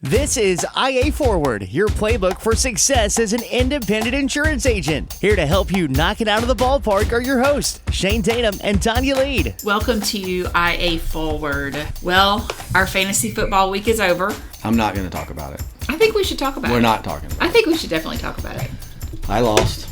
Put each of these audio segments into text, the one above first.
This is IA Forward, your playbook for success as an independent insurance agent. Here to help you knock it out of the ballpark are your hosts, Shane Tatum and Tanya Lead. Welcome to IA Forward. Well, our fantasy football week is over. I'm not going to talk about it. I think we should talk about it. We're not talking about it. I think we should definitely talk about it. I lost.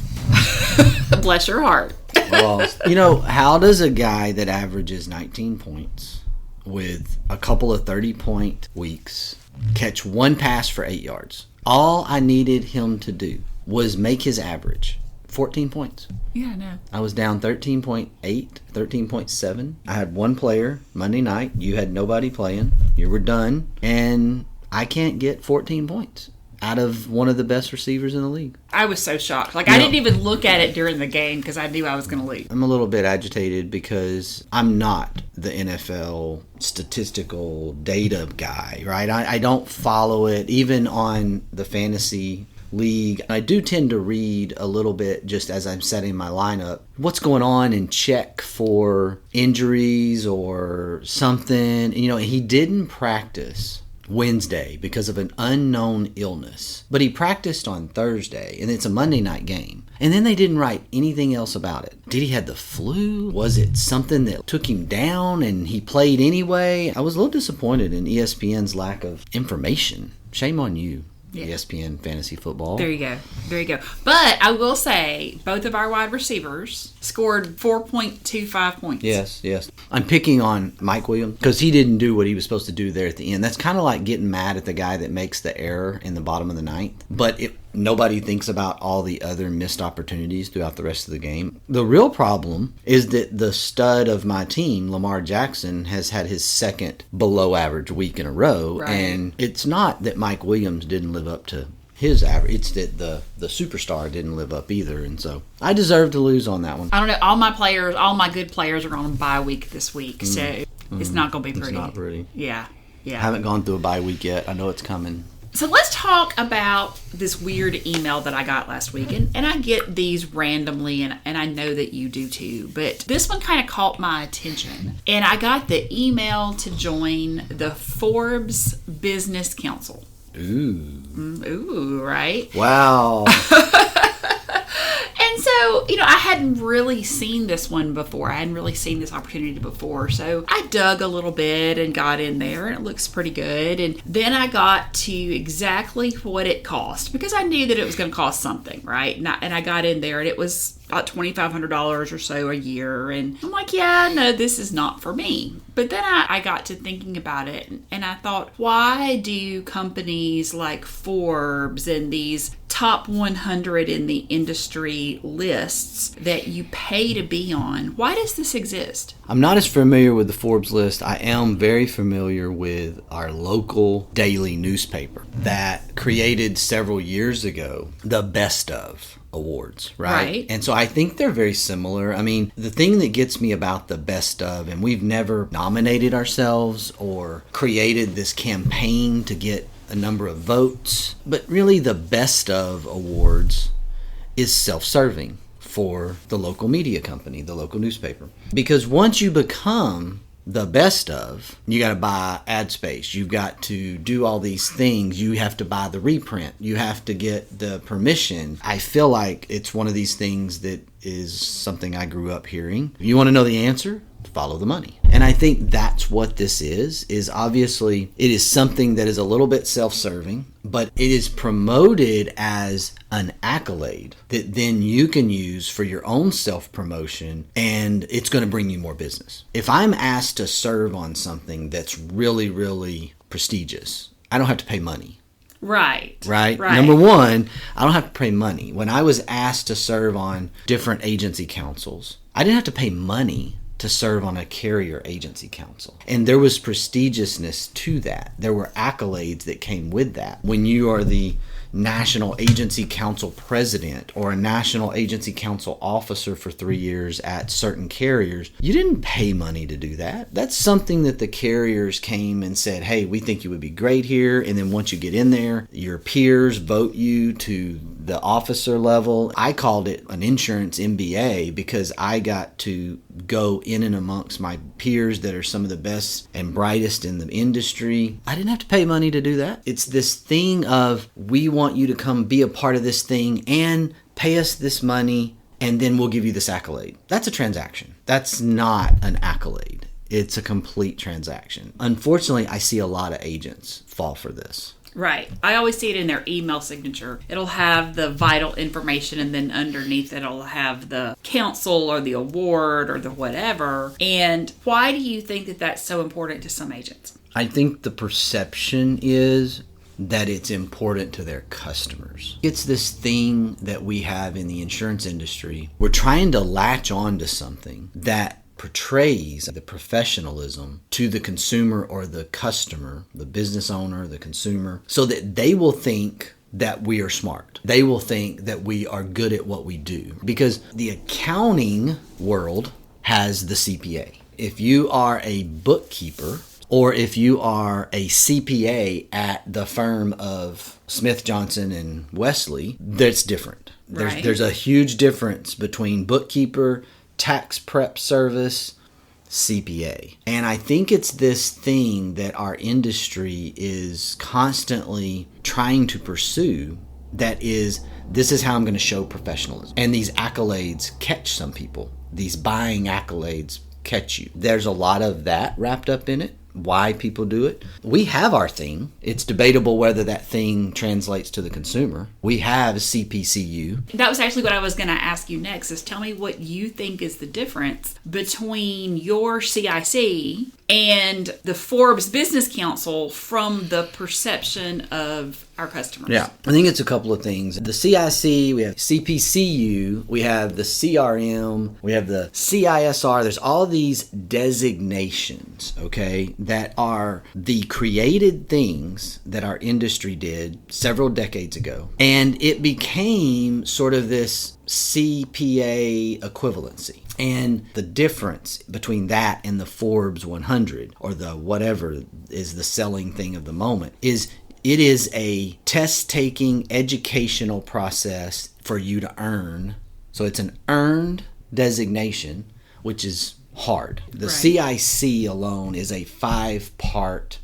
Bless your heart. I lost. You know, how does a guy that averages 19 points with a couple of 30-point weeks catch one pass for 8 yards? All I needed him to do was make his average 14 points. Yeah, I know. I was down 13.8, 13.7. I had one player Monday night. You had nobody playing. You were done. And I can't get 14 points out of one of the best receivers in the league. I was so shocked. I didn't even look at it during the game because I knew I was going to lose. I'm a little bit agitated because I'm not the NFL statistical data guy, right? I don't follow it, even on the fantasy league. I do tend to read a little bit just as I'm setting my lineup. What's going on, and check for injuries or something. You know, he didn't practice Wednesday because of an unknown illness, but he practiced on Thursday, and it's a Monday night game, and then they didn't write anything else about it. Did he have the flu? Was it something that took him down and he played anyway? I was a little disappointed in ESPN's lack of information. Shame on you. Yeah. ESPN Fantasy Football. There you go. But I will say, both of our wide receivers scored 4.25 points. Yes. I'm picking on Mike Williams because he didn't do what he was supposed to do there at the end. That's kind of like getting mad at the guy that makes the error in the bottom of the ninth. But nobody thinks about all the other missed opportunities throughout the rest of the game. The real problem is that the stud of my team, Lamar Jackson, has had his second below average week in a row. Right. And it's not that Mike Williams didn't live up to his average. It's that the superstar didn't live up either. And so I deserve to lose on that one. I don't know. All my good players are on a bye week this week. So it's not going to be pretty. It's not pretty. Yeah. I haven't gone through a bye week yet. I know it's coming. So let's talk about this weird email that I got last week. And I get these randomly, and I know that you do too. But this one kind of caught my attention. And I got the email to join the Forbes Business Council. Ooh, right? Wow. And so, I hadn't really seen this one before. I hadn't really seen this opportunity before. So I dug a little bit and got in there, and it looks pretty good. And then I got to exactly what it cost, because I knew that it was going to cost something, right? And I got in there, and it was about $2,500 or so a year. And I'm like, yeah, no, this is not for me. But then I got to thinking about it, and I thought, why do companies like Forbes and these top 100 in the industry lists that you pay to be on, why does this exist? I'm not as familiar with the Forbes list. I am very familiar with our local daily newspaper that created several years ago the Best Of awards, right? And so I think they're very similar. I mean, the thing that gets me about the Best Of, and we've never nominated ourselves or created this campaign to get a number of votes, but really the Best Of awards is self-serving for the local media company, the local newspaper. Because once you become the Best Of, you got to buy ad space. You've got to do all these things. You have to buy the reprint. You have to get the permission. I feel like it's one of these things that is something I grew up hearing. You want to know the answer? Follow the money. And I think that's what this is obviously it is something that is a little bit self-serving, but it is promoted as an accolade that then you can use for your own self-promotion, and it's going to bring you more business. If I'm asked to serve on something that's really, really prestigious, I don't have to pay money. Right. Number one, I don't have to pay money. When I was asked to serve on different agency councils, I didn't have to pay money to serve on a carrier agency council. And there was prestigiousness to that. There were accolades that came with that. When you are the National Agency Council president or a National Agency Council officer for 3 years at certain carriers, you didn't pay money to do that. That's something that the carriers came and said, hey, we think you would be great here. And then once you get in there, your peers vote you to the officer level. I called it an insurance MBA because I got to go in and amongst my peers that are some of the best and brightest in the industry. I didn't have to pay money to do that. It's this thing of, we want you to come be a part of this thing and pay us this money, and then we'll give you this accolade. That's a transaction. That's not an accolade. It's a complete transaction. Unfortunately, I see a lot of agents fall for this. Right. I always see it in their email signature. It'll have the vital information, and then underneath it'll have the council or the award or the whatever. And why do you think that that's so important to some agents? I think the perception is that it's important to their customers. It's this thing that we have in the insurance industry. We're trying to latch on to something that portrays the professionalism to the consumer or the customer, the business owner, the consumer, so that they will think that we are smart. They will think that we are good at what we do. Because the accounting world has the CPA. If you are a bookkeeper, or if you are a CPA at the firm of Smith, Johnson, and Wesley, that's different. Right. There's a huge difference between bookkeeper, tax prep service, CPA. And I think it's this thing that our industry is constantly trying to pursue, that is, this is how I'm going to show professionalism. And these accolades catch some people. These buying accolades catch you. There's a lot of that wrapped up in it. Why people do it. We have our thing. It's debatable whether that thing translates to the consumer. We have CPCU. That was actually what I was going to ask you next, is tell me what you think is the difference between your CIC and the Forbes Business Council from the perception of our customers. Yeah, I think it's a couple of things. The CIC, we have CPCU, we have the CRM, we have the CISR. There's all these designations, okay, that are the created things that our industry did several decades ago. And it became sort of this CPA equivalency. And the difference between that and the Forbes 100, or the whatever is the selling thing of the moment, is it is a test-taking educational process for you to earn. So it's an earned designation, which is hard. The Right. CIC alone is a 5-part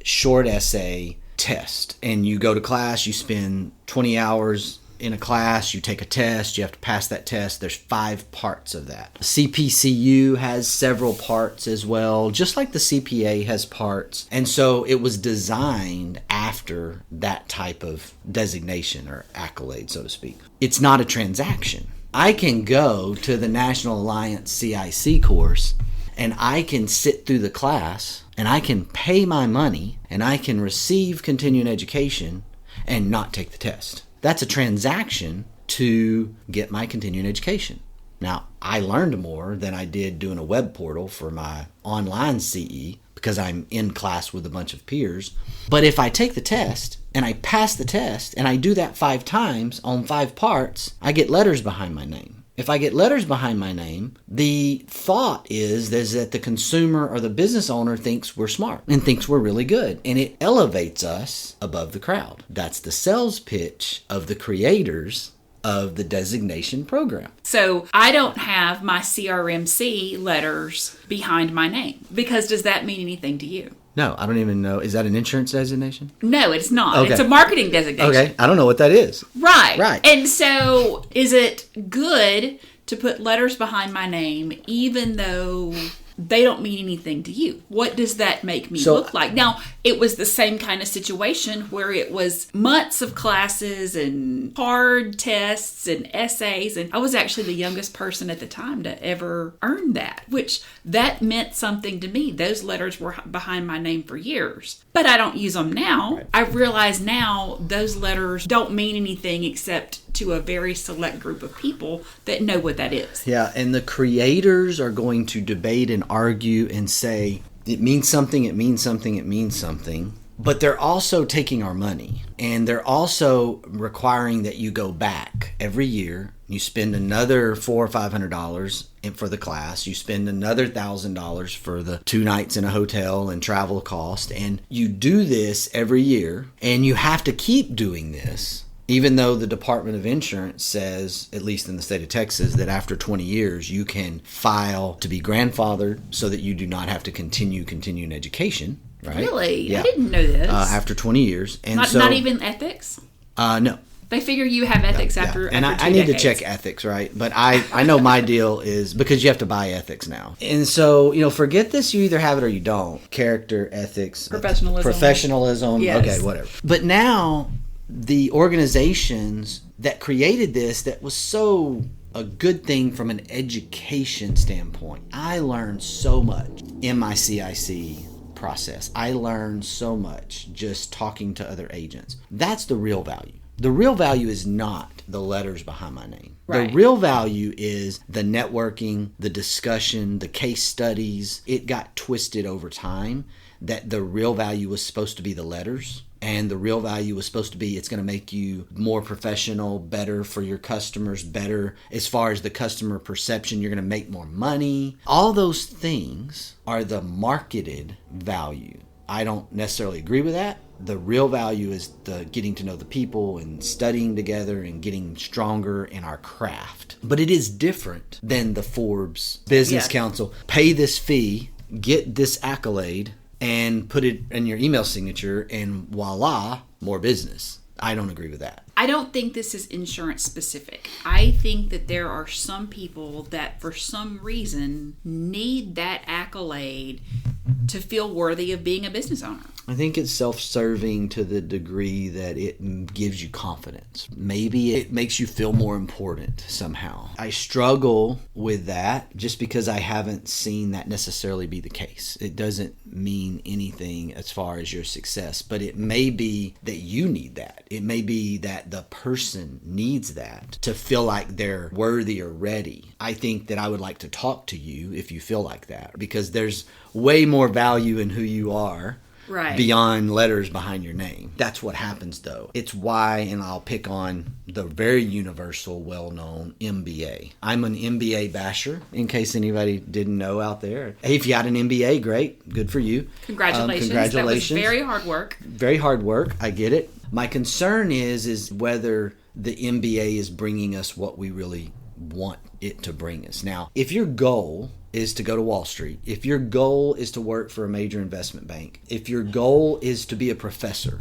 short essay test. And you go to class, you spend 20 hours in a class, you take a test, you have to pass that test. There's 5 parts of that. CPCU has several parts as well, just like the CPA has parts. And so it was designed after that type of designation or accolade, so to speak. It's not a transaction. I can go to the National Alliance CIC course and I can sit through the class and I can pay my money and I can receive continuing education and not take the test. That's a transaction to get my continuing education. Now, I learned more than I did doing a web portal for my online CE because I'm in class with a bunch of peers. But if I take the test and I pass the test and I do that 5 times on 5 parts, I get letters behind my name. If I get letters behind my name, the thought is that the consumer or the business owner thinks we're smart and thinks we're really good. And it elevates us above the crowd. That's the sales pitch of the creators of the designation program. So I don't have my CRMC letters behind my name, because does that mean anything to you? No, I don't even know. Is that an insurance designation? No, it's not. Okay. It's a marketing designation. Okay, I don't know what that is. Right. Right. And so is it good to put letters behind my name even though they don't mean anything to you? What does that make me look like? Now, it was the same kind of situation where it was months of classes and hard tests and essays. And I was actually the youngest person at the time to ever earn that, which that meant something to me. Those letters were behind my name for years, but I don't use them now. Right. I realize now those letters don't mean anything except to a very select group of people that know what that is. Yeah, and the creators are going to debate and argue and say, it means something, it means something, it means something. But they're also taking our money. And they're also requiring that you go back every year. You spend another $400 or $500 for the class. You spend another $1,000 for the 2 nights in a hotel and travel cost. And you do this every year. And you have to keep doing this Even though the Department of Insurance says, at least in the state of Texas, that after 20 years you can file to be grandfathered so that you do not have to continue continuing education. Right? Really? Yeah. I didn't know this. After 20 years. And not even ethics? No. They figure you have ethics after And after I two need decades. to check ethics, right? But I know my deal is because you have to buy ethics now. And so, forget this, you either have it or you don't. Character, ethics. Professionalism. Yes. Okay, whatever. But now, the organizations that created this, that was so a good thing from an education standpoint. I learned so much in my CIC process. I learned so much just talking to other agents. That's the real value. The real value is not the letters behind my name. Right. The real value is the networking, the discussion, the case studies. It got twisted over time that the real value was supposed to be the letters. And the real value was supposed to be it's going to make you more professional, better for your customers, better as far as the customer perception. You're going to make more money. All those things are the marketed value. I don't necessarily agree with that. The real value is the getting to know the people and studying together and getting stronger in our craft. But it is different than the Forbes Business Council. Pay this fee, get this accolade, and put it in your email signature, and voila, more business. I don't agree with that. I don't think this is insurance specific. I think that there are some people that for some reason need that accolade to feel worthy of being a business owner. I think it's self-serving to the degree that it gives you confidence. Maybe it makes you feel more important somehow. I struggle with that just because I haven't seen that necessarily be the case. It doesn't mean anything as far as your success, but it may be that you need that. It may be that the person needs that to feel like they're worthy or ready. I think that I would like to talk to you if you feel like that, because there's way more value in who you are. Right. Beyond letters behind your name. That's what happens, though. It's why, and I'll pick on the very universal, well-known MBA. I'm an MBA basher, in case anybody didn't know out there. Hey, if you got an MBA, great. Good for you. Congratulations. Congratulations. That was very hard work. Very hard work. I get it. My concern is whether the MBA is bringing us what we really want it to bring us. Now, if your goal is to go to Wall Street, if your goal is to work for a major investment bank, if your goal is to be a professor,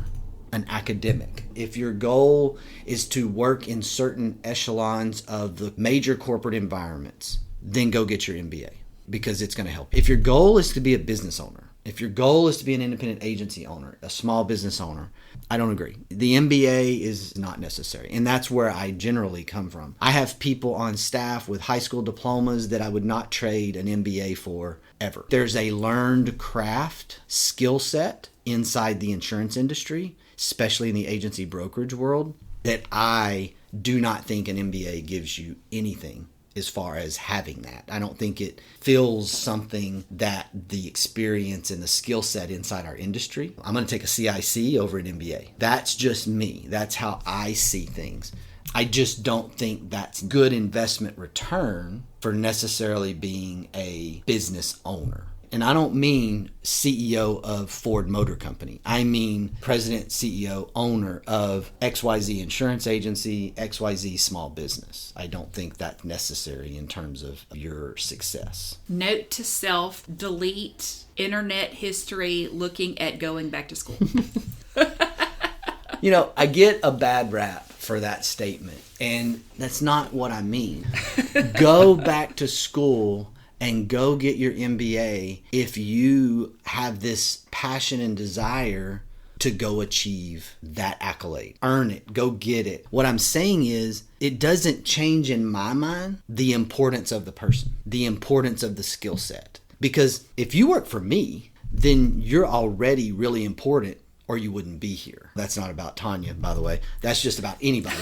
an academic, if your goal is to work in certain echelons of the major corporate environments, then go get your MBA, because it's going to help. If your goal is to be a business owner, if your goal is to be an independent agency owner, a small business owner, I don't agree. The MBA is not necessary. And that's where I generally come from. I have people on staff with high school diplomas that I would not trade an MBA for ever. There's a learned craft skill set inside the insurance industry, especially in the agency brokerage world, that I do not think an MBA gives you anything as far as having that. I don't think it fills something that the experience and the skill set inside our industry. I'm going to take a CIC over an MBA. That's just me. That's how I see things. I just don't think that's good investment return for necessarily being a business owner. And I don't mean CEO of Ford Motor Company. I mean president, CEO, owner of XYZ Insurance Agency, XYZ Small Business. I don't think that's necessary in terms of your success. Note to self, delete internet history looking at going back to school. I get a bad rap for that statement, and that's not what I mean. Go back to school and go get your MBA if you have this passion and desire to go achieve that accolade. Earn it. Go get it. What I'm saying is, it doesn't change in my mind the importance of the person, the importance of the skill set. Because if you work for me, then you're already really important, or you wouldn't be here. That's not about Tanya, by the way. That's just about anybody.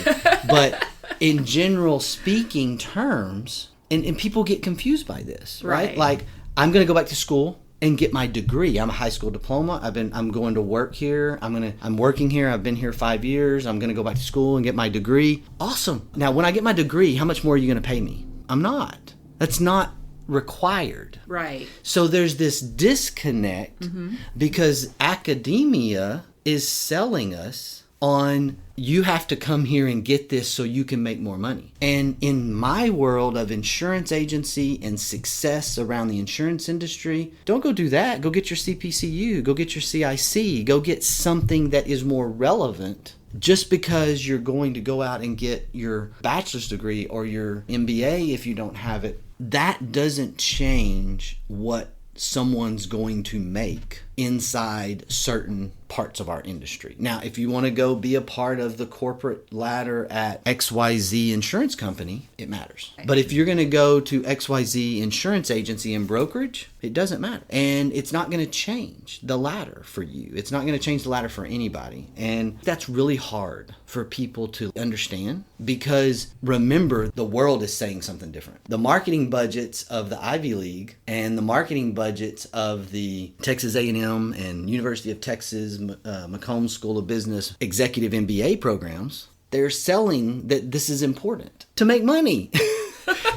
But in general speaking terms, and people get confused by this, right? Like, I'm going to go back to school and get my degree. I'm a high school diploma. I'm going to work here. I'm working here. I've been here 5 years. I'm going to go back to school and get my degree. Awesome. Now, when I get my degree, how much more are you going to pay me? I'm not. That's not required. Right. So there's this disconnect because academia is selling us on you have to come here and get this so you can make more money. And in my world of insurance agency and success around the insurance industry, don't go do that. Go get your CPCU, go get your CIC, go get something that is more relevant. Just because you're going to go out and get your bachelor's degree or your MBA if you don't have it, that doesn't change what someone's going to make inside certain parts of our industry. Now, if you want to go be a part of the corporate ladder at XYZ insurance company, it matters. But if you're going to go to XYZ insurance agency and brokerage, it doesn't matter. And it's not going to change the ladder for you. It's not going to change the ladder for anybody. And that's really hard for people to understand because remember, the world is saying something different. The marketing budgets of the Ivy League and the marketing budgets of the Texas A&M and University of Texas McCombs School of Business executive MBA programs, they're selling that this is important to make money.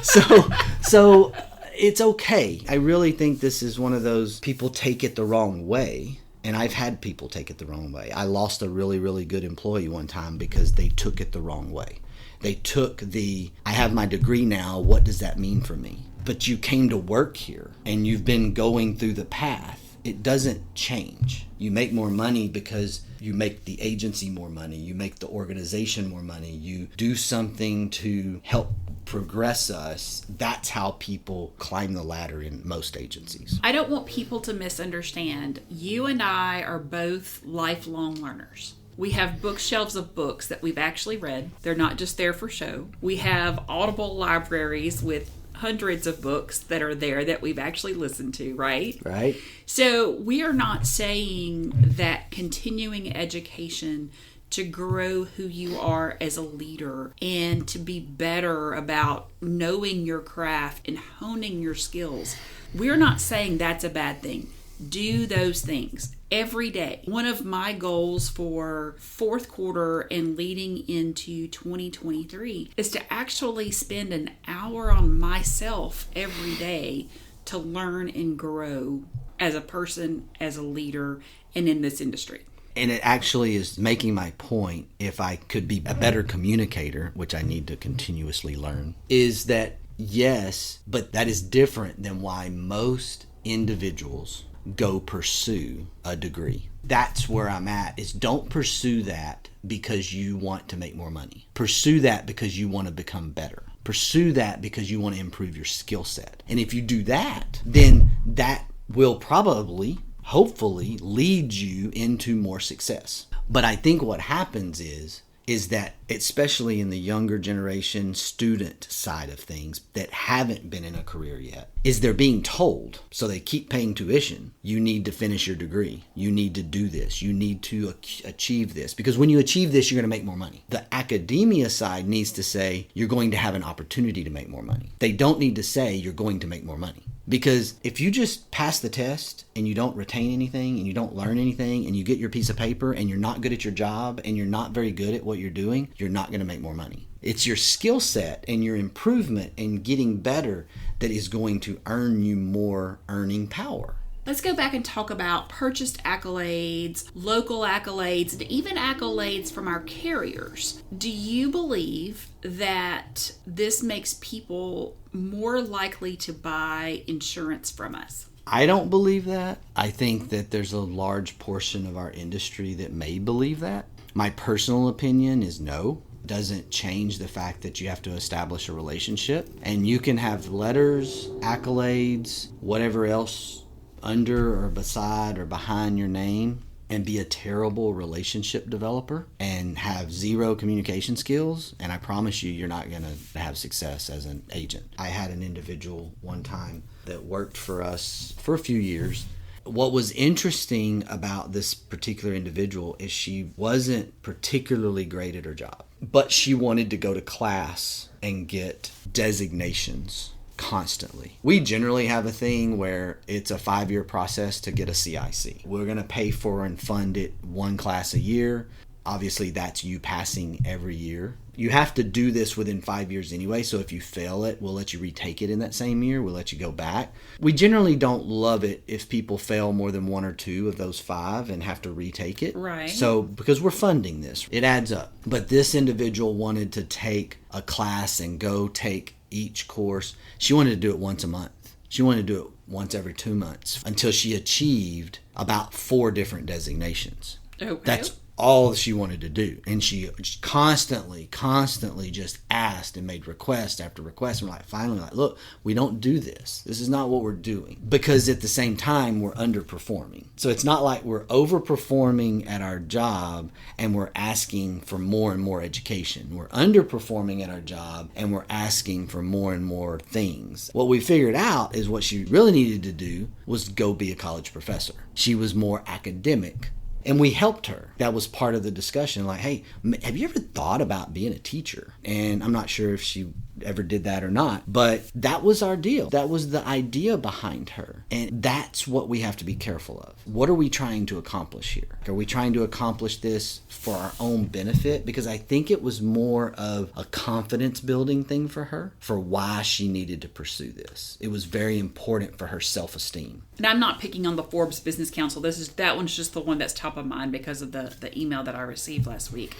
So it's okay. I really think this is one of those people take it the wrong way. And I've had people take it the wrong way. I lost a really, really good employee one time because they took it the wrong way. They took I have my degree now, what does that mean for me? But you came to work here and you've been going through the path. It doesn't change. You make more money because you make the agency more money. You make the organization more money. You do something to help progress us. That's how people climb the ladder in most agencies. I don't want people to misunderstand. You and I are both lifelong learners. We have bookshelves of books that we've actually read. They're not just there for show. We have Audible libraries with hundreds of books that are there that we've actually listened to, right? Right. So we are not saying that continuing education to grow who you are as a leader and to be better about knowing your craft and honing your skills, we're not saying that's a bad thing. Do those things every day. One of my goals for fourth quarter and leading into 2023 is to actually spend an hour on myself every day to learn and grow as a person, as a leader, and in this industry. And it actually is making my point, if I could be a better communicator, which I need to continuously learn, is that yes, but that is different than why most individuals go pursue a degree. That's where I'm at, is don't pursue that because you want to make more money. Pursue that because you want to become better. Pursue that because you want to improve your skill set. And if you do that, then that will probably, hopefully, lead you into more success. But I think what happens is that, especially in the younger generation student side of things that haven't been in a career yet, is they're being told, so they keep paying tuition, you need to finish your degree, you need to do this, you need to achieve this, because when you achieve this, you're going to make more money. The academia side needs to say, you're going to have an opportunity to make more money. They don't need to say, you're going to make more money. Because if you just pass the test and you don't retain anything and you don't learn anything and you get your piece of paper and you're not good at your job and you're not very good at what you're doing, you're not going to make more money. It's your skill set and your improvement and getting better that is going to earn you more earning power. Let's go back and talk about purchased accolades, local accolades, and even accolades from our carriers. Do you believe that this makes people more likely to buy insurance from us? I don't believe that. I think that there's a large portion of our industry that may believe that. My personal opinion is no. Doesn't change the fact that you have to establish a relationship. And you can have letters, accolades, whatever else under or beside or behind your name and be a terrible relationship developer and have zero communication skills, and I promise you, you're not going to have success as an agent. I had an individual one time that worked for us for a few years. What was interesting about this particular individual is she wasn't particularly great at her job, but she wanted to go to class and get designations constantly. We generally have a thing where it's a 5-year process to get a CIC. We're going to pay for and fund it one class a year. Obviously, that's you passing every year. You have to do this within 5 years anyway, so if you fail it, we'll let you retake it in that same year. We'll let you go back. We generally don't love it if people fail more than 1 or 2 of those 5 and have to retake it. Right. So, because we're funding this, it adds up. But this individual wanted to take a class and go take each course. She wanted to do it once a month. She wanted to do it once every 2 months until she achieved about 4 different designations. Okay. That's all she wanted to do. And she constantly just asked and made request after request. And we're like, finally, like, look, we don't do this. This is not what we're doing. Because at the same time, we're underperforming. So it's not like we're overperforming at our job and we're asking for more and more education. We're underperforming at our job and we're asking for more and more things. What we figured out is what she really needed to do was go be a college professor. She was more academic. And we helped her. That was part of the discussion. Like, hey, have you ever thought about being a teacher? And I'm not sure if she ever did that or not, but that was our deal. That was the idea behind her. And that's what we have to be careful of. What are we trying to accomplish here? Are we trying to accomplish this for our own benefit? Because I think it was more of a confidence building thing for her, for why she needed to pursue this. It was very important for her self-esteem. And I'm not picking on the Forbes Business Council. That one's just the one that's top of mind because of the email that I received last week.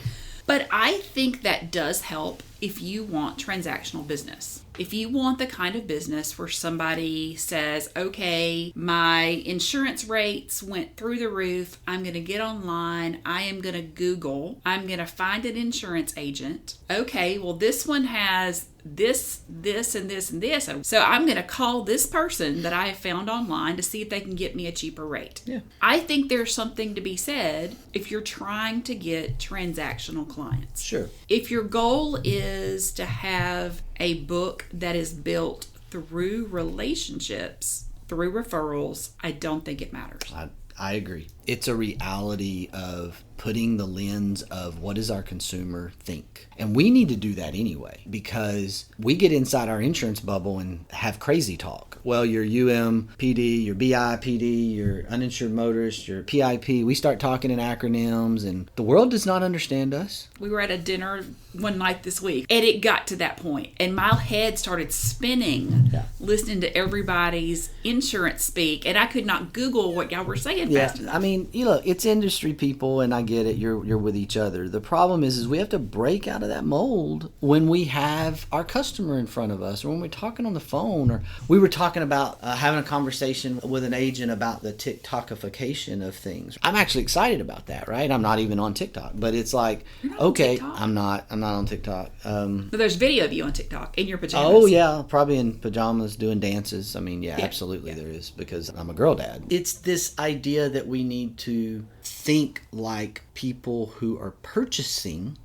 But I think that does help if you want transactional business. If you want the kind of business where somebody says, okay, my insurance rates went through the roof. I'm going to get online. I am going to Google. I'm going to find an insurance agent. Okay, well, this one has this, and this, and this. So I'm going to call this person that I have found online to see if they can get me a cheaper rate. Yeah. I think there's something to be said if you're trying to get transactional clients. Sure. If your goal is to have a book that is built through relationships, through referrals, I don't think it matters. I agree. It's a reality of putting the lens of what does our consumer think? And we need to do that anyway, because we get inside our insurance bubble and have crazy talk. Well, your UMPD, your BIPD, your uninsured motorist, your PIP, we start talking in acronyms and the world does not understand us. We were at a dinner one night this week and it got to that point and my head started spinning listening to everybody's insurance speak and I could not Google what y'all were saying fast enough. I mean, it's industry people and I get it. You're with each other. The problem is we have to break out of that mold when we have our customer in front of us or when we're talking on the phone, or we were talking about having a conversation with an agent about the TikTokification of things. I'm actually excited about that, right? I'm not even on TikTok, but it's like, okay, I'm not on TikTok. But there's video of you on TikTok in your pajamas. Oh yeah, probably in pajamas doing dances. I mean, yeah. Absolutely there is, because I'm a girl dad. It's this idea that we need to think like people who are purchasing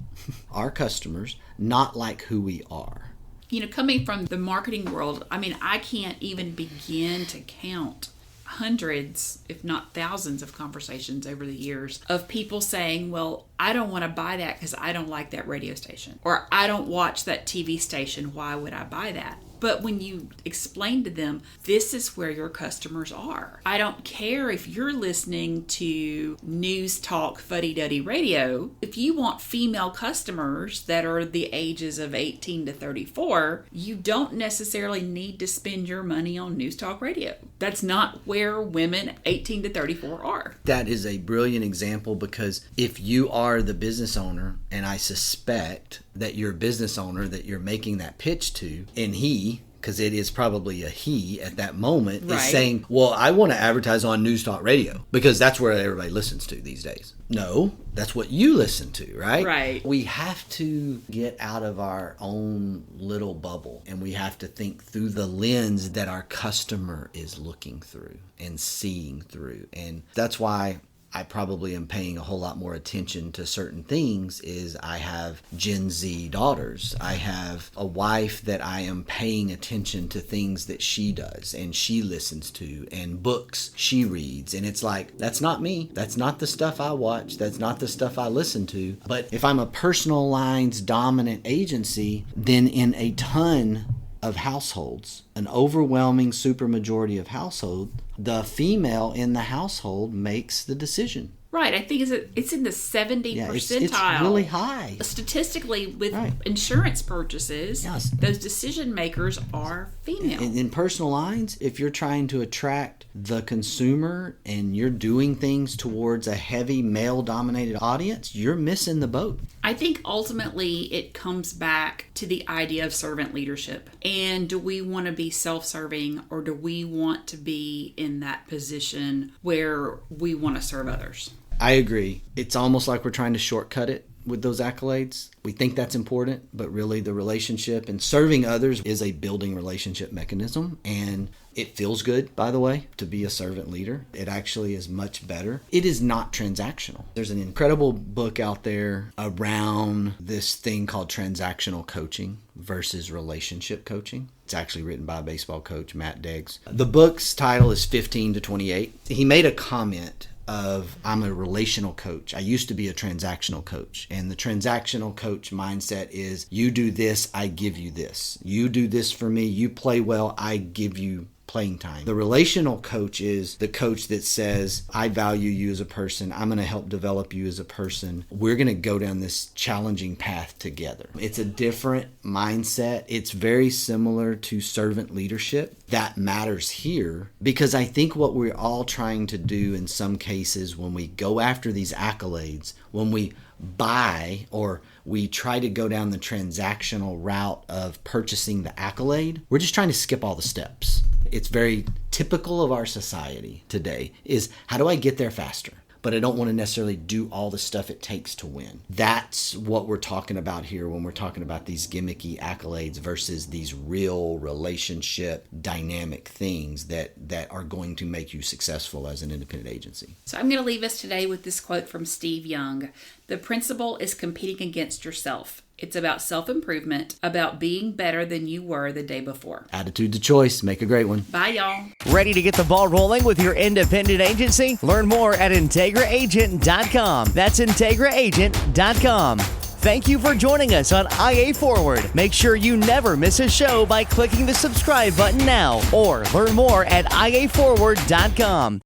our customers, not like who we are. Coming from the marketing world, I mean, I can't even begin to count hundreds, if not thousands of conversations over the years of people saying, well, I don't want to buy that because I don't like that radio station, or I don't watch that TV station. Why would I buy that? But when you explain to them, this is where your customers are. I don't care if you're listening to news talk fuddy-duddy radio. If you want female customers that are the ages of 18 to 34, you don't necessarily need to spend your money on news talk radio. That's not where women 18 to 34 are. That is a brilliant example, because if you are the business owner, and I suspect that your business owner that you're making that pitch to, and he, because it is probably a he at that moment, is saying, well, I want to advertise on News Talk Radio because that's where everybody listens to these days. No, that's what you listen to, right? Right. We have to get out of our own little bubble, and we have to think through the lens that our customer is looking through and seeing through. And that's why I probably am paying a whole lot more attention to certain things. Is I have Gen Z daughters. I have a wife that I am paying attention to things that she does and she listens to, and books she reads. And it's like, that's not me. That's not the stuff I watch. That's not the stuff I listen to. But if I'm a personal lines dominant agency, then in a ton of households, an overwhelming supermajority of households, the female in the household makes the decision. Right. I think it's in the 70 percentile. It's really high. Statistically, with insurance purchases, those decision makers are female. In personal lines, if you're trying to attract the consumer and you're doing things towards a heavy male-dominated audience, you're missing the boat. I think ultimately it comes back to the idea of servant leadership. And do we want to be self-serving, or do we want to be in that position where we want to serve others? I agree. It's almost like we're trying to shortcut it with those accolades. We think that's important, but really the relationship and serving others is a building relationship mechanism. And it feels good, by the way, to be a servant leader. It actually is much better. It is not transactional. There's an incredible book out there around this thing called transactional coaching versus relationship coaching. It's actually written by a baseball coach, Matt Deggs. The book's title is 15 to 28. He made a comment of, I'm a relational coach. I used to be a transactional coach. And the transactional coach mindset is, you do this, I give you this. You do this for me, you play well, I give you playing time. The relational coach is the coach that says, I value you as a person. I'm going to help develop you as a person. We're going to go down this challenging path together. It's a different mindset. It's very similar to servant leadership. That matters here because I think what we're all trying to do in some cases when we go after these accolades, when we buy or we try to go down the transactional route of purchasing the accolade, we're just trying to skip all the steps. It's very typical of our society today is, how do I get there faster? But I don't want to necessarily do all the stuff it takes to win. That's what we're talking about here when we're talking about these gimmicky accolades versus these real relationship dynamic things that are going to make you successful as an independent agency. So I'm going to leave us today with this quote from Steve Young. The principle is competing against yourself. It's about self-improvement, about being better than you were the day before. Attitude to choice. Make a great one. Bye, y'all. Ready to get the ball rolling with your independent agency? Learn more at IntegraAgent.com. That's IntegraAgent.com. Thank you for joining us on IA Forward. Make sure you never miss a show by clicking the subscribe button now or learn more at IAForward.com.